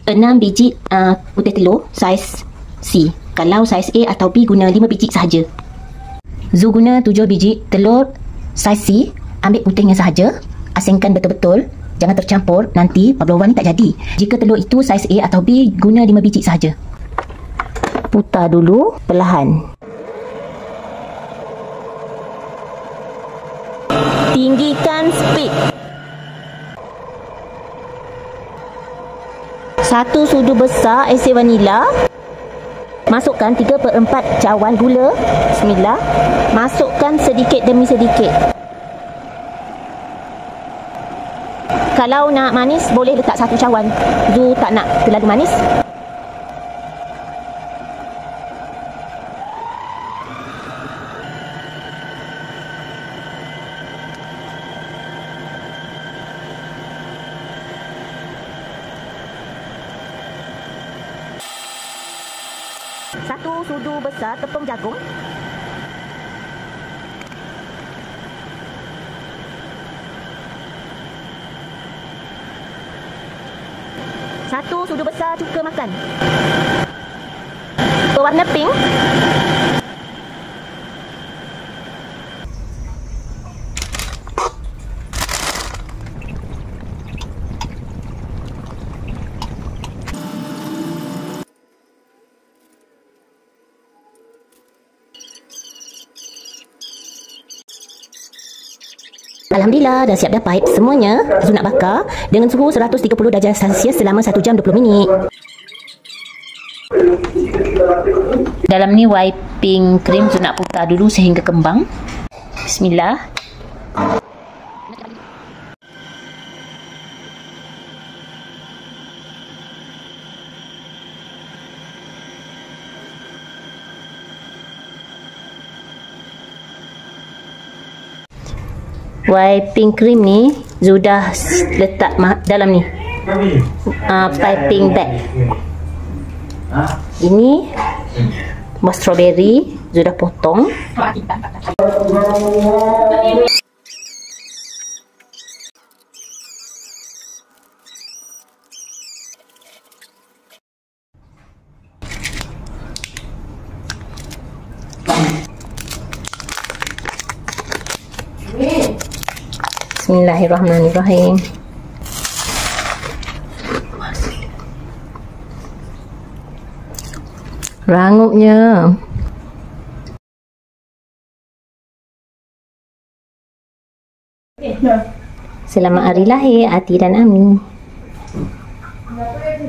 6 biji putih telur saiz C. Kalau saiz A atau B guna 5 biji sahaja. Zu guna 7 biji telur saiz C. Ambil putihnya sahaja, asingkan betul-betul, jangan tercampur, nanti pavlova ni tak jadi. Jika telur itu saiz A atau B, guna 5 biji sahaja. Putar dulu perlahan. Tinggikan speed. 1 sudu besar air vanila. Masukkan 3/4 cawan gula. Bismillah. Masukkan sedikit demi sedikit. Kalau nak manis, boleh letak 1 cawan. Zu tak nak terlalu manis. Satu sudu besar tepung jagung. Satu sudu besar cuka makan. Berwarna pink. Alhamdulillah, dah siap dapat semuanya. Zu nak bakar dengan suhu 130 darjah Celsius selama 1 jam 20 minit. Dalam ni wiping cream Zu nak putar dulu sehingga kembang. Bismillah. Wiping cream ni sudah letak dalam ni piping bag. Ini buah strawberry sudah potong. Bismillahirrahmanirrahim. Rangupnya. Selamat hari lahir Ati dan Ami.